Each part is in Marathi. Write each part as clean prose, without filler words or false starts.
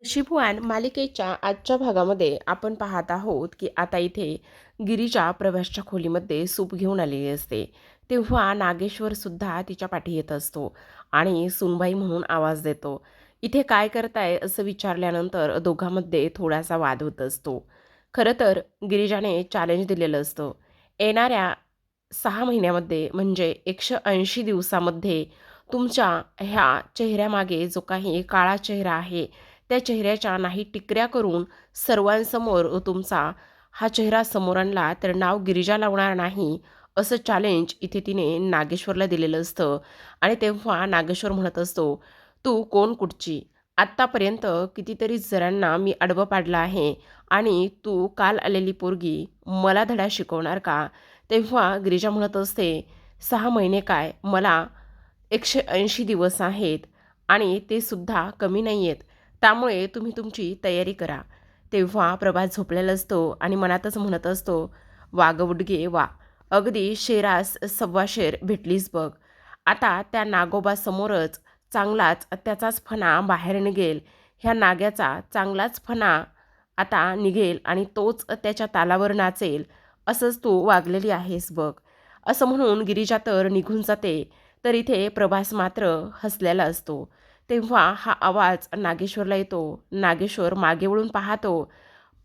शिबुवान मालिकेच्या आजच्या भागामध्ये आपण पाहत आहोत की आता इथे गिरीजा प्रभासच्या खोलीमध्ये सूप घेऊन आलेली असते. तेव्हा नागेश्वर सुद्धा तिच्या पाठी येत असतो आणि सुनबाई म्हणून आवाज देतो. इथे काय करताय असं विचारल्यानंतर दोघांमध्ये थोडासा वाद होत असतो. खरं तर गिरिजाने चॅलेंज दिलेलं असतं. येणाऱ्या 6 महिन्यामध्ये म्हणजे 180 दिवसामध्ये तुमच्या ह्या चेहऱ्यामागे जो काही काळा चेहरा आहे त्या चेहऱ्याच्या नाही टिकऱ्या करून सर्वांसमोर तुमचा हा चेहरा समोर आणला तर नाव गिरिजा लावणार नाही, असं चॅलेंज इथे तिने नागेश्वरला दिलेलं असतं. आणि तेव्हा नागेश्वर म्हणत असतो, तू कोण कुठची? आत्तापर्यंत कितीतरी जणांना मी आडवं पाडलं आहे आणि तू काल आलेली पोरगी मला धडा शिकवणार का? तेव्हा गिरिजा म्हणत असते, 6 महिने काय, मला 180 दिवस आहेत आणि ते सुद्धा कमी नाही आहेत. त्यामुळे तुम्ही तुमची तयारी करा. तेव्हा प्रभास झोपलेला असतो आणि मनातच म्हणत असतो, वा गं वा, अगदी शेरास सव्वा शेर भेटलीस बघ. आता त्या नागोबासमोरच चांगलाच त्याचाच फणा बाहेर निघेल. ह्या नाग्याचा चांगलाच फणा आता निघेल आणि तोच त्याच्या तालावर नाचेल. असंच तू वागलेली आहेस बघ. असं म्हणून गिरिजा तर निघून जाते. तर इथे प्रभास मात्र हसलेला असतो. तेव्हा हा आवाज नागेश्वरला येतो. नागेश्वर मागे वळून पाहतो.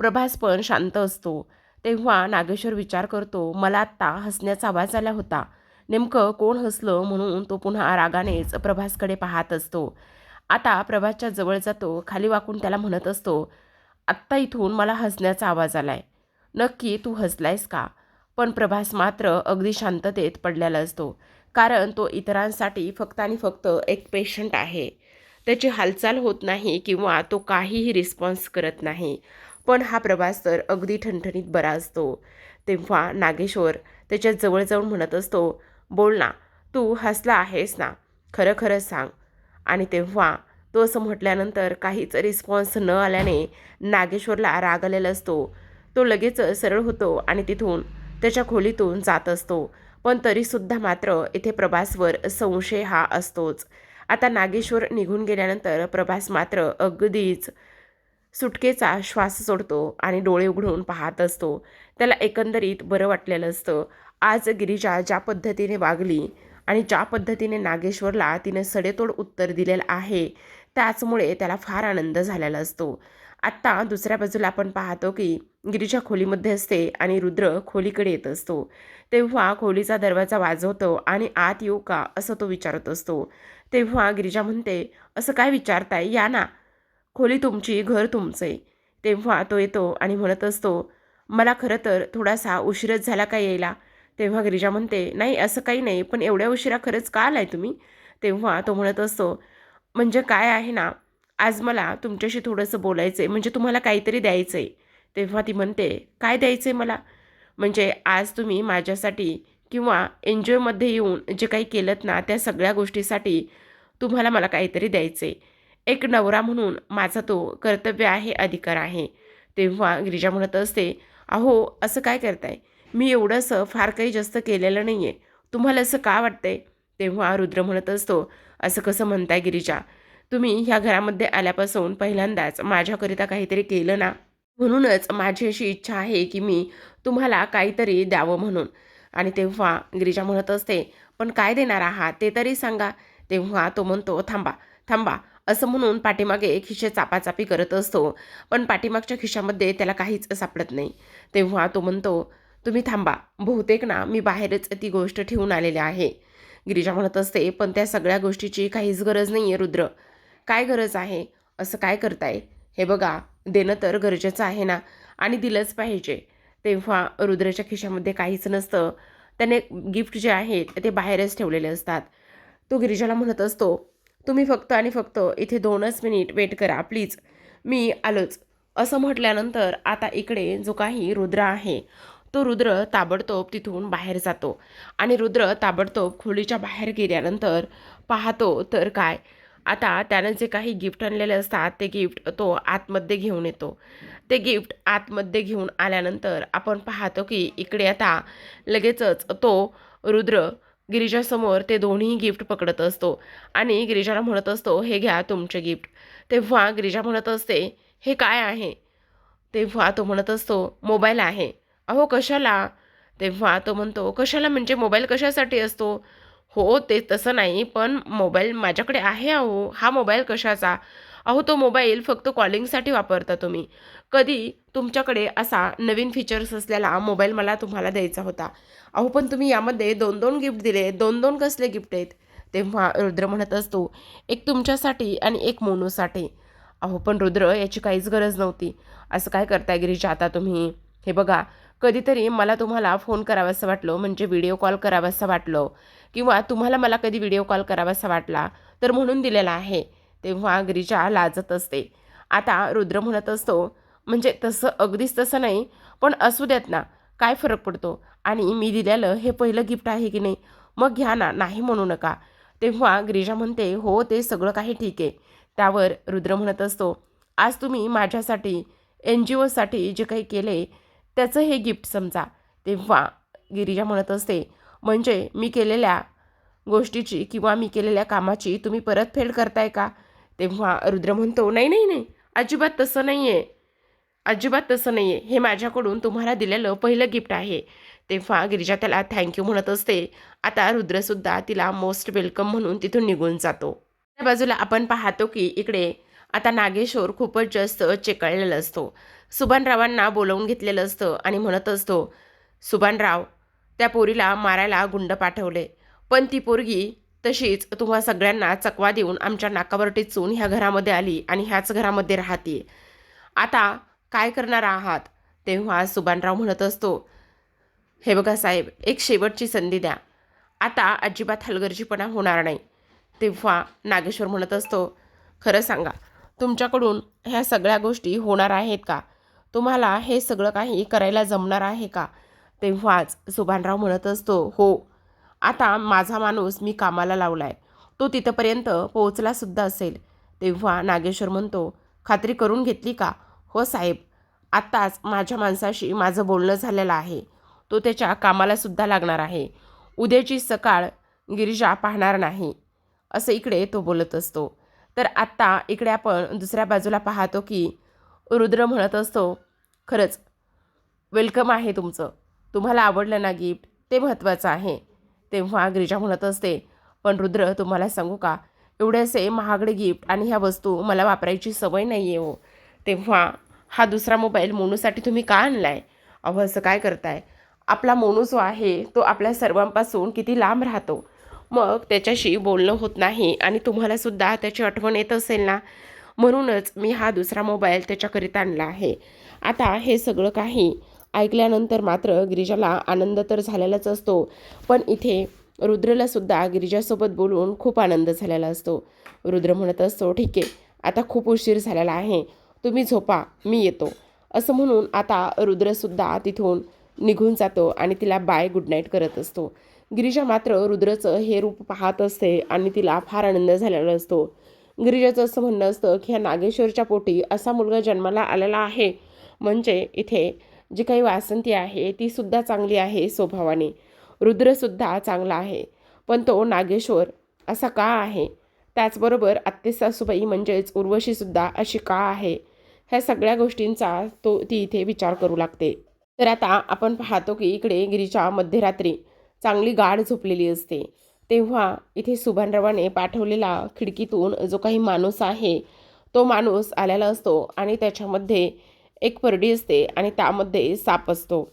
प्रभास पण शांत असतो. तेव्हा नागेश्वर विचार करतो, मला आत्ता हसण्याचा आवाज आला होता. नेमकं कोण हसलं म्हणून तो पुन्हा रागानेच प्रभासकडे पाहत असतो. आता प्रभासच्या जवळ जातो. खाली वाकून त्याला म्हणत असतो, आत्ता इथून मला हसण्याचा आवाज आलाय. नक्की तू हसलायस का? पण प्रभास मात्र अगदी शांततेत पडलेला असतो. कारण तो इतरांसाठी फक्त आणि फक्त एक पेशंट आहे. त्याची हालचाल होत नाही किंवा तो काहीही रिस्पॉन्स करत नाही. पण हा प्रभास तर अगदी ठणठणीत बरा असतो. तेव्हा नागेश्वर त्याच्या जवळ जाऊन म्हणत असतो, बोल ना, तू हसला आहेस ना? खरं खरं सांग. आणि तेव्हा तो असं म्हटल्यानंतर काहीच रिस्पॉन्स न आल्याने नागेश्वरला राग आलेला असतो. तो लगेच सरळ होतो आणि तिथून त्याच्या खोलीतून जात असतो. पण तरीसुद्धा मात्र इथे प्रभासवर संशय हा असतोच. आता नागेश्वर निघून गेल्यानंतर प्रभास मात्र अगदीच सुटकेचा श्वास सोडतो आणि डोळे उघडून पाहत असतो. त्याला एकंदरीत बरं वाटलेलं असतं. आज गिरिजा ज्या पद्धतीने वागली आणि ज्या पद्धतीने नागेश्वरला तिने सडेतोड उत्तर दिलेलं आहे, त्याचमुळे त्याला फार आनंद झालेला असतो. आत्ता दुसऱ्या बाजूला आपण पाहतो की गिरिजा खोलीमध्ये असते आणि रुद्र खोलीकडे येत असतो. तेव्हा खोलीचा दरवाजा वाजवतो आणि आत येऊ का असं तो विचारत असतो. तेव्हा गिरिजा म्हणते, असं काय विचारताय, या ना, खोली तुमची, घर तुमचे. तेव्हा तो येतो आणि म्हणत असतो, मला खरं तर थोडासा उशीरच झाला का यायला? तेव्हा गिरिजा म्हणते, नाही असं काही नाही, पण एवढ्या उशिरा खरंच का आलाय तुम्ही? तेव्हा तो म्हणत असतो, म्हणजे काय आहे ना, आज मला तुमच्याशी थोडंसं बोलायचं आहे, म्हणजे तुम्हाला काहीतरी द्यायचं आहे. तेव्हा ती म्हणते, काय द्यायचं आहे मला? म्हणजे आज तुम्ही माझ्यासाठी किंवा एन्जॉयमध्ये येऊन जे काही केलंत ना, त्या सगळ्या गोष्टीसाठी तुम्हाला मला काहीतरी द्यायचं आहे. एक नवरा म्हणून माझा तो कर्तव्य आहे, अधिकार आहे. तेव्हा गिरिजा म्हणत असते, अहो असं काय करताय? मी एवढंसं फार काही जास्त केलेलं नाही आहे. तुम्हाला असं का वाटतंय? तेव्हा रुद्र म्हणत असतो, असं कसं म्हणताय गिरिजा? तुम्ही ह्या घरामध्ये आल्यापासून पहिल्यांदाच माझ्याकरिता काहीतरी केलं ना, म्हणूनच माझी अशी इच्छा आहे की मी तुम्हाला काहीतरी द्यावं म्हणून. आणि तेव्हा गिरिजा म्हणत असते, पण काय देणार आहात ते तरी सांगा. तेव्हा तो म्हणतो, थांबा थांबा, असं म्हणून पाठीमागे खिशे चापाचापी करत असतो. पण पाठीमागच्या खिशामध्ये त्याला काहीच सापडत नाही. तेव्हा तो म्हणतो, तुम्ही थांबा, बहुतेक ना मी बाहेरच ती गोष्ट ठेवून आलेली आहे. गिरिजा म्हणत असते, पण त्या सगळ्या गोष्टीची काहीच गरज नाही आहे रुद्र. काय गरज आहे? असं काय करताय? हे बघा, देणं तर गरजेचं आहे ना, आणि दिलंच पाहिजे. तेव्हा रुद्राच्या खिशामध्ये काहीच नसतं. त्याने गिफ्ट जे आहेत ते बाहेरच ठेवलेले असतात. तो गिरिजाला म्हणत असतो, तुम्ही फक्त आणि फक्त इथे 2च मिनिट वेट करा प्लीज, मी आलोच. असं म्हटल्यानंतर आता इकडे जो काही रुद्र आहे, तो रुद्र ताबडतोब तिथून बाहेर जातो. आणि रुद्र ताबडतोब खोलीच्या बाहेर गेल्यानंतर पाहतो तर काय, आता त्यानं जे काही गिफ्ट आणलेले असतात ते गिफ्ट तो आतमध्ये घेऊन येतो. ते गिफ्ट आतमध्ये घेऊन आल्यानंतर आपण पाहतो की इकडे आता लगेचच तो रुद्र गिरिजासमोर ते दोन्ही गिफ्ट पकडत असतो आणि गिरिजाला म्हणत असतो, हे घ्या तुमचे गिफ्ट. तेव्हा गिरिजा म्हणत असते, हे काय आहे? तेव्हा तो म्हणत असतो, मोबाईल आहे. अहो कशाला? तेव्हा तो म्हणतो, कशाला म्हणजे मोबाईल कशासाठी असतो? हो ते तसं नाही, पण मोबाईल माझ्याकडे आहे अहो. हा मोबाईल कशाचा? अहो तो मोबाईल फक्त कॉलिंगसाठी वापरता तुम्ही. कधी तुमच्याकडे असा नवीन फीचर्स असलेला मोबाईल मला तुम्हाला द्यायचा होता. अहो पण तुम्ही यामध्ये 2-2 गिफ्ट दिले. 2-2 कसले गिफ्ट आहेत? तेव्हा रुद्र म्हणत असतो, एक तुमच्यासाठी आणि एक मोनूसाठी. अहो पण रुद्र याची काहीच गरज नव्हती. असं काय करताय गिरीजा आता तुम्ही? हे बघा, कधीतरी मला तुम्हाला फोन करावासं वाटलं म्हणजे व्हिडिओ कॉल करावासं वाटलं किंवा तुम्हाला मला कधी व्हिडिओ कॉल करावासा वाटला तर म्हणून दिलेला आहे. तेव्हा गिरिजा लाजत असते. आता रुद्र म्हणत असतो, म्हणजे तसं अगदीच तसं नाही, पण असू देत ना, काय फरक पडतो? आणि मी दिलेलं हे पहिलं गिफ्ट आहे की नाही? मग घ्या ना, नाही म्हणू नका. तेव्हा गिरिजा म्हणते, हो ते सगळं काही ठीक आहे. त्यावर रुद्र म्हणत असतो, आज तुम्ही माझ्यासाठी NGOसाठी जे काही केले त्याचं हे गिफ्ट समजा. तेव्हा गिरिजा म्हणत असते, म्हणजे मी केलेल्या गोष्टीची किंवा मी केलेल्या कामाची तुम्ही परतफेड करताय का? तेव्हा रुद्र म्हणतो, नाही नाही नाही, अजिबात तसं नाही आहे. अजिबात तसं नाही आहे. हे माझ्याकडून तुम्हाला दिलेलं पहिलं गिफ्ट आहे. तेव्हा गिरिजा त्याला थँक्यू म्हणत असते. आता रुद्रसुद्धा तिला मोस्ट वेलकम म्हणून तिथून निघून जातो. त्या बाजूला आपण पाहतो की इकडे आता नागेश्वर खूपच जास्त चेकळलेला असतो. सुभानरावांना बोलावून घेतलेलं असतं आणि म्हणत असतो, सुभानराव, त्या पोरीला मारायला गुंड पाठवले, पण ती पोरगी तशीच तुम्हा सगळ्यांना चकवा देऊन आमच्या नाकावर टिचून ह्या घरामध्ये आली आणि ह्याच घरामध्ये राहते. आता काय करणार आहात? तेव्हा सुभानराव म्हणत असतो, हे बघा साहेब, एक शेवटची संधी द्या. आता अजिबात हलगर्जीपणा होणार नाही. तेव्हा नागेश्वर म्हणत असतो, खरं सांगा, तुमच्याकडून ह्या सगळ्या गोष्टी होणार आहेत का? तुम्हाला हे सगळं काही करायला जमणार आहे का? तेव्हाच सुभानराव म्हणत असतो, हो. आता माझा माणूस मी कामाला लावलाय. तो तिथपर्यंत पोहोचलासुद्धा असेल. तेव्हा नागेश्वर म्हणतो, खात्री करून घेतली का? हो साहेब, आत्ताच माझ्या माणसाशी माझं बोलणं झालेलं आहे. तो त्याच्या कामालासुद्धा लागणार आहे. उद्याची सकाळ गिरिजा पाहणार नाही, असं इकडे तो बोलत असतो. तर आत्ता इकडे आपण दुसऱ्या बाजूला पाहतो की रुद्र म्हणत असतो, खरंच वेलकम आहे तुमचं. तुम्हाला आवडलं ना गिफ्ट? ते महत्त्वाचं आहे. तेव्हा गिरिजा म्हणत असते, पण रुद्र तुम्हाला सांगू का, एवढे असे महागडे गिफ्ट आणि ह्या वस्तू मला वापरायची सवय नाही आहे हो. तेव्हा हा दुसरा मोबाईल मोनूसाठी तुम्ही का आणलाय? अहो असं काय करताय? आपला मोनू जो आहे तो आपल्या सर्वांपासून किती लांब राहतो. मग त्याच्याशी बोलणं होत नाही आणि तुम्हालासुद्धा त्याची आठवण येत असेल ना, म्हणूनच मी हा दुसरा मोबाईल त्याच्याकरिता आणला आहे. आता हे सगळं काही ऐकल्यानंतर मात्र गिरिजाला आनंद तर झालेलाच असतो, पण इथे रुद्रलासुद्धा गिरिजासोबत बोलून खूप आनंद झालेला असतो. रुद्र म्हणत असतो, ठीक आहे, आता खूप उशीर झालेला आहे, तुम्ही झोपा, मी येतो. असं म्हणून आता रुद्रसुद्धा तिथून निघून जातो आणि तिला बाय गुड नाईट करत असतो. गिरिजा मात्र रुद्रचं हे रूप पाहत असते आणि तिला फार आनंद झालेला असतो. गिरिजाचं असं म्हणणं असतं की ह्या नागेश्वरच्या पोटी असा मुलगा जन्माला आलेला आहे, म्हणजे इथे जी काही वासंती आहे ती सुद्धा चांगली आहे स्वभावाने, रुद्रसुद्धा चांगला आहे, पण तो नागेश्वर असा का आहे? त्याचबरोबर आत्ते सासूबाई म्हणजेच उर्वशीसुद्धा अशी का आहे? ह्या सगळ्या गोष्टींचा ती इथे विचार करू लागते. तर आता आपण पाहतो की इकडे गिरीजा मध्यरात्री चांगली गाढ झोपलेली असते. तेव्हा इथे सुभानरावाने पाठवलेला खिडकीतून जो काही माणूस आहे तो माणूस आलेला असतो आणि त्याच्यामध्ये एक परडी असते आणि त्यामध्ये साप असतो.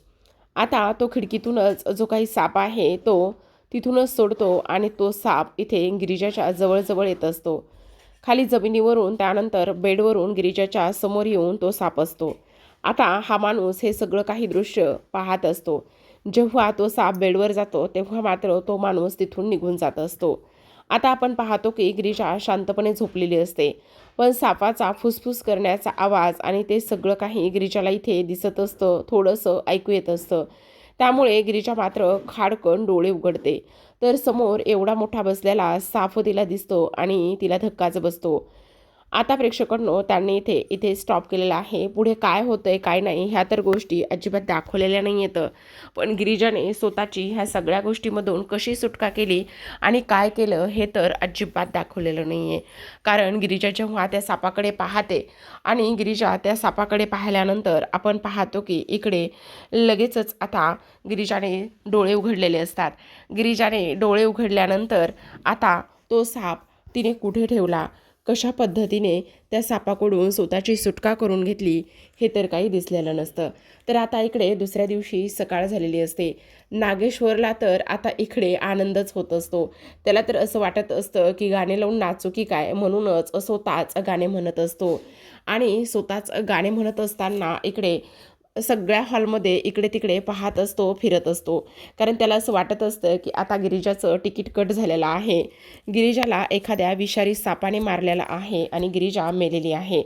आता तो खिडकीतूनच जो काही साप आहे तो तिथूनच सोडतो आणि तो साप इथे गिरिजाच्या जवळजवळ येत असतो. खाली जमिनीवरून त्यानंतर बेडवरून गिरिजाच्या समोर येऊन तो साप असतो. आता हा माणूस हे सगळं काही दृश्य पाहत असतो. जेव्हा तो साप बेडवर जातो तेव्हा मात्र तो माणूस तिथून निघून जात असतो. आता आपण पाहतो की गिरिजा शांतपणे झोपलेली असते, पण सापाचा फुसफुस करण्याचा आवाज आणि ते सगळं काही गिरिजाला इथे दिसत असतं, थोडंसं ऐकू येत असतं. त्यामुळे गिरिजा मात्र खाडकन डोळे उघडते, तर समोर एवढा मोठा बसलेला साप तिला दिसतो आणि तिला धक्काच बसतो. आता प्रेक्षकांनो त्यांनी इथे इथे स्टॉप केलेला आहे. पुढे काय होतंय काय नाही ह्या तर गोष्टी अजिबात दाखवलेल्या नाही आहेत. पण गिरिजाने स्वतःची ह्या सगळ्या गोष्टीमधून कशी सुटका केली आणि काय केलं हे तर अजिबात दाखवलेलं नाही आहे. कारण गिरिजा जेव्हा त्या सापाकडे पाहते आणि गिरिजा त्या सापाकडे पाहिल्यानंतर आपण पाहतो की इकडे लगेचच आता गिरिजाने डोळे उघडलेले असतात. गिरिजाने डोळे उघडल्यानंतर आता तो साप तिने कुठे ठेवला, कशा पद्धतीने त्या सापाकडून स्वतःची सुटका करून घेतली हे तर काही दिसलेलं नसतं. तर आता इकडे दुसऱ्या दिवशी सकाळ झालेली असते. नागेश्वरला तर आता इकडे आनंदच होत असतो. त्याला तर असं वाटत असतं की गाणे लावून नाचू की काय, म्हणूनच स्वतःच गाणे म्हणत असतो. आणि स्वतःच गाणे म्हणत असताना इकडे सगळ्या हॉलमध्ये इकडे तिकडे पाहत असतो, फिरत असतो. कारण त्याला असं वाटत असतं की आता गिरिजाचं तिकीट कट झालेलं आहे. गिरिजाला एखाद्या विषारी सापाने मारलेला आहे आणि गिरिजा मेलेली आहे.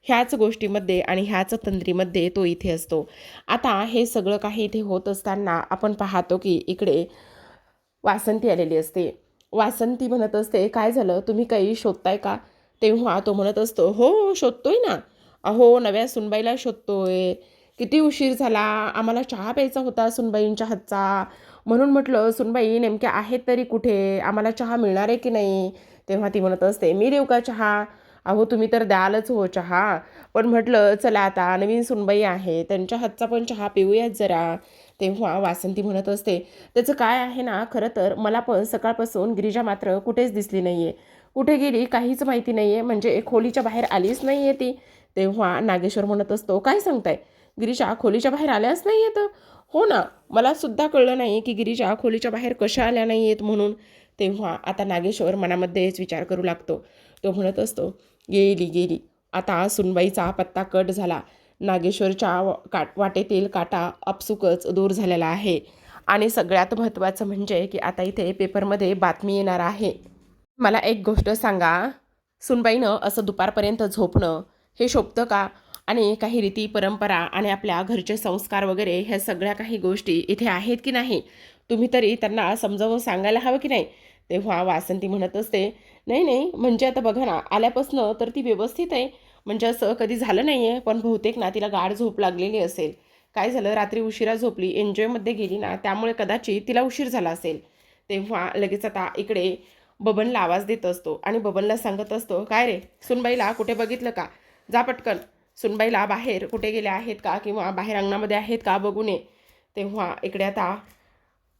ह्याच गोष्टीमध्ये आणि ह्याच तंद्रीमध्ये तो इथे असतो. आता हे सगळं काही इथे होत असताना आपण पाहतो की इकडे वासंती आलेली असते. वासंती म्हणत असते, काय झालं, तुम्ही काही शोधताय का? तेव्हा तो म्हणत असतो, हो शोधतोय ना. अहो नव्या सुनबाईला शोधतोय. किती उशीर झाला, आम्हाला चहा प्यायचा होता सुनबाईंच्या हातचा. म्हणून म्हटलं सुनबाई नेमक्या आहेत तरी कुठे, आम्हाला चहा मिळणार आहे की नाही. तेव्हा ती म्हणत असते, मी देऊ का चहा? अहो तुम्ही तर द्यालच हो चहा, पण म्हटलं चला आता नवीन सुनबाई आहे त्यांच्या हातचा पण चहा पिऊयात जरा. तेव्हा वासंती म्हणत असते, त्याचं काय आहे ना, खरं तर मला पण सकाळपासून गिरिजा मात्र कुठेच दिसली नाही आहे. कुठे गेली काहीच माहिती नाही आहे, म्हणजे खोलीच्या बाहेर आलीच नाही आहे ती. तेव्हा नागेश्वर म्हणत असतो, काय सांगताय, गिरिजा खोलीच्या बाहेर आल्याच नाही आहेत? हो ना, मला सुद्धा कळलं नाही की गिरिजा खोलीच्या बाहेर कशा आल्या नाही आहेत म्हणून. तेव्हा आता नागेश्वर मनामध्येच विचार करू लागतो. तो म्हणत असतो, गेली गेली, आता सुनबाईचा पत्ता कट झाला. नागेश्वरच्या वाटेतील काटा आपसुकच दूर झालेला आहे. आणि सगळ्यात महत्त्वाचं म्हणजे की आता इथे पेपरमध्ये बातमी येणार आहे. मला एक गोष्ट सांगा, सुनबाईनं असं दुपारपर्यंत झोपणं हे शोभतं का? आणि काही रीती परंपरा आणि आपल्या घरचे संस्कार वगैरे ह्या सगळ्या काही गोष्टी इथे आहेत की नाही, तुम्ही तरी त्यांना समजावून सांगायला हवं की नाही. तेव्हा वासंती म्हणत असते, नाही नाही, म्हणजे आता बघा ना, आल्यापासनं तर ती व्यवस्थित आहे. म्हणजे असं कधी झालं नाही आहे, पण बहुतेक ना तिला गाढ झोप लागलेली असेल. काय झालं, रात्री उशिरा झोपली, एन्जॉयमध्ये गेली ना, त्यामुळे कदाचित तिला उशीर झाला असेल. तेव्हा लगेच आता इकडे बबनला आवाज देत असतो आणि बबनला सांगत असतो, काय रे, सुनबाईला कुठे बघितलं का? जा पटकन, सुनबाईला बाहेर कुठे गेल्या आहेत का किंवा बाहेर अंगणामध्ये आहेत का बघून ये. तेव्हा इकडे आता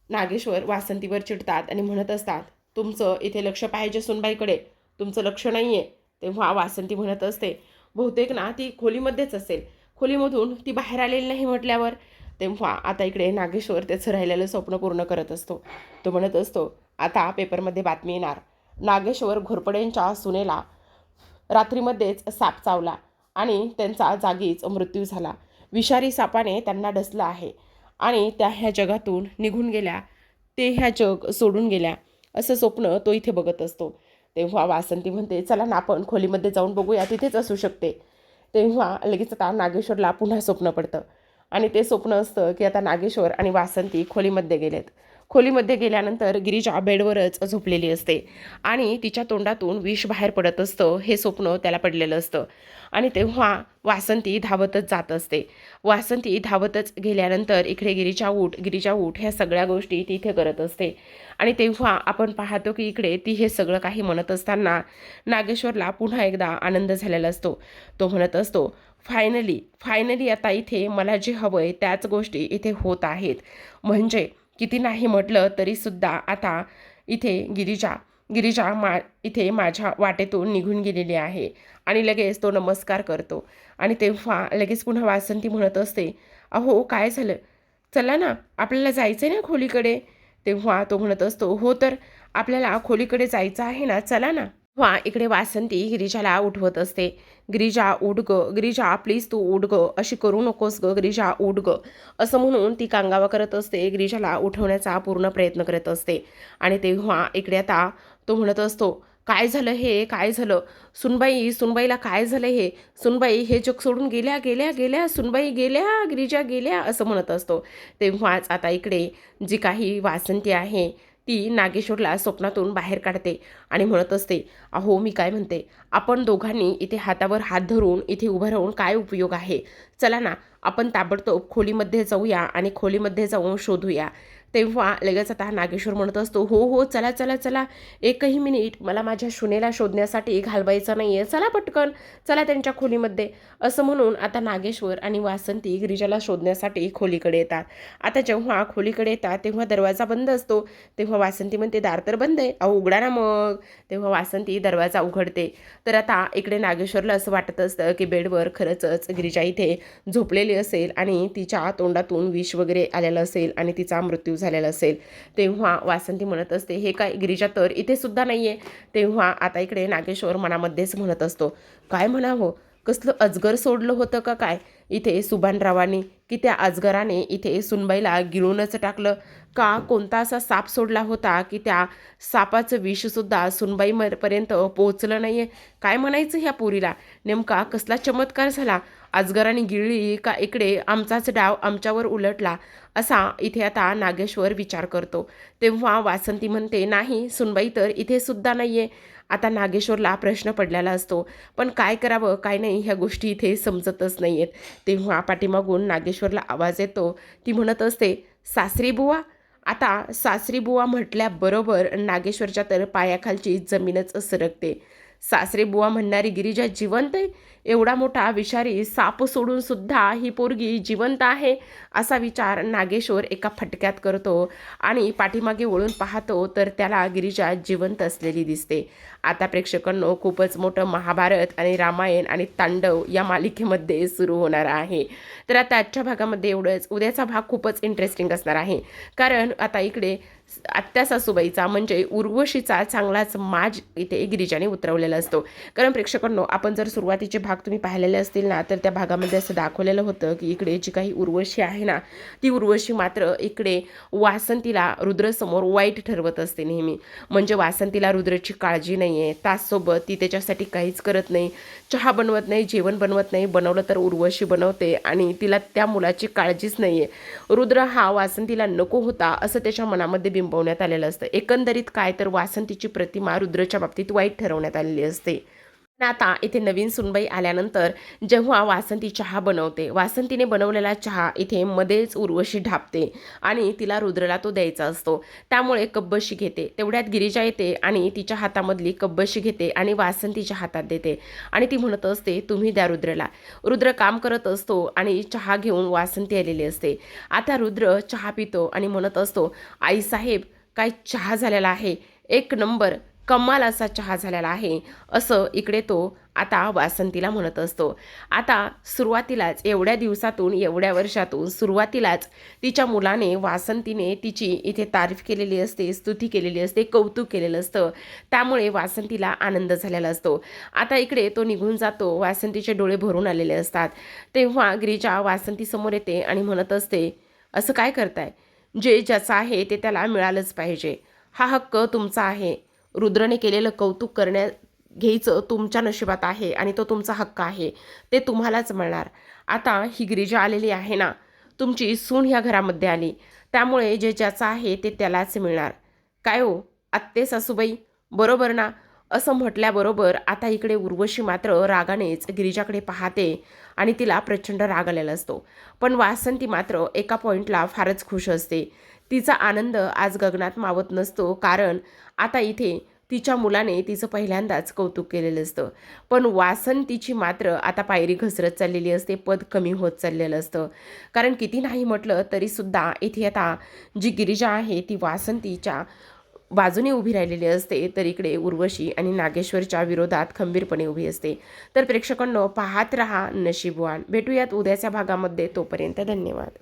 नागेश्वर वासंतीवर चिडतात आणि म्हणत असतात, तुमचं इथे लक्ष पाहिजे सुनबाईकडे, तुमचं लक्ष नाही आहे. तेव्हा वासंती म्हणत असते, बहुतेक ना ती खोलीमध्येच असेल, खोलीमधून ती बाहेर आलेली नाही म्हटल्यावर. तेव्हा आता इकडे नागेश्वर त्याचं राहिलेलं स्वप्न पूर्ण करत असतो. तो म्हणत असतो, आता पेपरमध्ये बातमी येणार, नागेश्वर घोरपडेंच्या सुनेला रात्रीमध्येच साप चावला आणि त्यांचा जागीच मृत्यू झाला. विषारी सापाने त्यांना डसलं आहे आणि त्या ह्या जगातून निघून गेल्या, ते ह्या जग सोडून गेल्या, असं स्वप्न तो इथे बघत असतो. तेव्हा वासंती म्हणते, चला ना आपण खोलीमध्ये जाऊन बघूया, तिथेच असू शकते. तेव्हा लगेच आता नागेश्वरला पुन्हा स्वप्न पडतं आणि ते स्वप्न असतं की आता नागेश्वर आणि वासंती खोलीमध्ये गेलेत. खोलीमध्ये गेल्यानंतर गिरिजा बेडवरच झोपलेली असते आणि तिच्या तोंडातून विष बाहेर पडत असतं, हे स्वप्न त्याला पडलेलं असतं. आणि तेव्हा वासंती धावतच जात असते. वासंती धावतच गेल्यानंतर इकडे गिरिजा उठ ह्या सगळ्या गोष्टी ती इथे करत असते. आणि तेव्हा आपण पाहतो की इकडे ती हे सगळं काही म्हणत असताना नागेश्वरला पुन्हा एकदा आनंद झालेला असतो. तो म्हणत असतो, फायनली आता इथे मला जे हवं आहे त्याच गोष्टी इथे होत आहेत. म्हणजे किती नाही म्हटलं तरीसुद्धा आता इथे गिरिजा इथे माझ्या वाटेतून निघून गेलेली आहे. आणि लगेच तो नमस्कार करतो. आणि तेव्हा लगेच पुन्हा वासंती म्हणत असते, अहो काय झालं, चला ना आपल्याला जायचं आहे ना खोलीकडे. तेव्हा तो म्हणत असतो, हो तर आपल्याला खोलीकडे जायचं आहे ना, चला ना. इकडे वासंती गिरिजाला उठवत असते, गिरिजा उठ ग, गिरिजा प्लीज तू उठ ग, अशी करू नकोस ग गिरिजा, उठ ग, असं म्हणून ती कांगावा करत असते, गिरिजाला उठवण्याचा पूर्ण प्रयत्न करत असते. आणि तेव्हा इकडे आता तो म्हणत असतो, काय झालं हे, काय झालं, सुनबाईला काय झालं हे, सुनबाई हे जग सोडून गेल्या गेल्या गेल्या, सुनबाई गेल्या, गिरिजा गेल्या, असं म्हणत असतो. तेव्हाच आता इकडे जी काही वासंती आहे ती नागेश्वरला स्वप्नातून बाहेर काढते आणि म्हणत असते, अहो मी काय म्हणते, आपण दोघांनी इथे हातावर हात धरून इथे उभं राहून काय उपयोग आहे. चला ना, आपण ताबडतोब खोलीमध्ये जाऊया आणि खोलीमध्ये जाऊन शोधूया. तेव्हा लगेच आता नागेश्वर म्हणत असतो, हो हो, चला चला चला, एकही मिनिट मला माझ्या सुनेला शोधण्यासाठी घालवायचं नाही आहे, चला पटकन, चला त्यांच्या खोलीमध्ये. असं म्हणून आता नागेश्वर आणि वासंती गिरिजाला शोधण्यासाठी खोलीकडे येतात. आता जेव्हा खोलीकडे येतात तेव्हा दरवाजा बंद असतो. तेव्हा वासंती म्हणते, दार तर बंद आहे, अहो उघडा ना मग. तेव्हा वासंती दरवाजा उघडते. तर आता इकडे नागेश्वरला असं वाटत असतं की बेडवर खरंच गिरिजा इथे झोपलेली असेल आणि तिच्या तोंडातून विष वगैरे आलेलं असेल आणि तिचा मृत्यू झालेला असेल. तेव्हा वासंती म्हणत असते, हे काय गिरिजा तर इथे सुद्धा नाही आहे. तेव्हा आता इकडे नागेश्वर मनामध्येच म्हणत असतो, काय म्हणावं, कसलं अजगर सोडलं होतं का काय इथे सुभानरावांनी, की त्या अजगराने इथे सुनबाईला गिळूनच टाकलं, का कोणता असा साप सोडला होता की त्या सापाचं विषसुद्धा सुनबाईपर्यंत पोहोचलं नाही आहे. काय म्हणायचं ह्या पोरीला, नेमका कसला चमत्कार झाला, अजगराने गिळली का इकडे आमचाच डाव आमच्यावर उलटला, असा इथे आता नागेश्वर विचार करतो. तेव्हा वासंती म्हणते, नाही सुनबाई तर इथे सुद्धा नाही आहे. आता नागेश्वरला प्रश्न पडलेला असतो, पण काय करावं काय नाही ह्या गोष्टी इथे समजतच नाही आहेत. तेव्हा पाठीमागून नागेश्वरला आवाज येतो. ती म्हणत असते, सासरी बुवा. आता सासरी बुवा म्हटल्याबरोबर नागेश्वरच्या तर पायाखालची जमीनच सरकते. सासरे बुवा म्हणणारी गिरिजा जिवंत आहे, एवढा मोठा विषारी साप सोडून सुद्धा ही पोरगी जिवंत आहे, असा विचार नागेश्वर एका फटक्यात करतो आणि पाठीमागे वळून पाहतो तर त्याला गिरिजा जिवंत असलेली दिसते. आता प्रेक्षकांनो, खूपच मोठं महाभारत आणि रामायण आणि तांडव या मालिकेमध्ये सुरू होणार आहे. तर आता आजच्या भागामध्ये एवढंच. उद्याचा भाग खूपच इंटरेस्टिंग असणार आहे, कारण आता इकडे आत्या सासूबाईचा म्हणजे उर्वशीचा चांगलाच माज इथे गिरिजाने उतरवलेला असतो. कारण प्रेक्षकांनो, आपण जर सुरुवातीचे भाग तुम्ही पाहिलेले असतील ना, तर त्या भागामध्ये असं दाखवलेलं होतं की इकडे जी काही उर्वशी आहे ना, ती उर्वशी मात्र इकडे वासंतीला रुद्रसमोर वाईट ठरवत असते नेहमी. म्हणजे वासंतीला रुद्रची काळजी नाही आहे, ताससोबत ती त्याच्यासाठी काहीच करत नाही, चहा बनवत नाही, जेवण बनवत नाही, बनवलं तर उर्वशी बनवते आणि तिला त्या मुलाची काळजीच नाही आहे. रुद्र हा वासंतीला नको होता असं त्याच्या मनामध्ये बिंबवण्यात आलेलं असतं. एकंदरीत काय तर वासंतीची प्रतिमा रुद्रच्या बाबतीत वाईट ठरवण्यात आलेली असते. आता इथे नवीन सुनबाई आल्यानंतर जेव्हा वासंती चहा बनवते, वासंतीने बनवलेला चहा इथे मध्येच उर्वशी ढापते आणि तिला रुद्रला तो द्यायचा असतो. त्यामुळे कब्बशी घेते. तेवढ्यात गिरिजा येते आणि तिच्या हातामधली कब्बशी घेते आणि वासंतीच्या हातात देते आणि ती म्हणत असते, तुम्ही द्या रुद्रला. रुद्र काम करत असतो आणि चहा घेऊन वासंती आलेली असते. आता रुद्र चहा पितो आणि म्हणत असतो, आईसाहेब काय चहा झालेला आहे, एक नंबर कमाल असा चहा झालेला आहे, असं इकडे तो आता वासंतीला म्हणत असतो. आता सुरुवातीलाच एवढ्या दिवसातून एवढ्या वर्षातून सुरुवातीलाच तिच्या मुलाने वासंतीने तिची इथे तारीफ केलेली असते, स्तुती केलेली असते, कौतुक केलेलं असतं. त्यामुळे वासंतीला आनंद झालेला असतो. आता इकडे तो निघून जातो. वासंतीचे डोळे भरून आलेले असतात. तेव्हा गिरिजा वासंतीसमोर येते आणि म्हणत असते, असं काय करताय, जे ज्याचं आहे ते त्याला मिळालंच पाहिजे, हा हक्क तुमचा आहे. रुद्रने केलेलं कौतुक घ्यायचं तुमच्या नशिबात आहे आणि तो तुमचा हक्क आहे, ते तुम्हालाच मिळणार. आता ही गिरिजा आलेली आहे ना, तुमची सून ह्या घरामध्ये आली, त्यामुळे जे ज्याचं आहे ते त्यालाच मिळणार. काय हो आत्ते सासूबाई, बरोबर ना? असं म्हटल्याबरोबर आता इकडे उर्वशी मात्र रागानेच गिरिजाकडे पाहते आणि तिला प्रचंड राग आलेला असतो. पण वासंती मात्र एका पॉईंटला फारच खुश असते. तिचा आनंद आज गगनात मावत नसतो, कारण आता इथे तिच्या मुलाने तिचं पहिल्यांदाच कौतुक केलेलं असतं. पण वासंतीची मात्र आता पायरी घसरत चाललेली असते, पद कमी होत चाललेलं असतं. कारण किती नाही म्हटलं तरीसुद्धा इथे आता जी गिरिजा आहे ती वासंतीच्या बाजूने उभी राहिलेली असते, तर इकडे उर्वशी आणि नागेश्वरच्या विरोधात खंबीरपणे उभी असते. तर प्रेक्षकांनो, पाहत रहा नशीबवान. भेटूयात उद्याच्या भागामध्ये. तोपर्यंत धन्यवाद.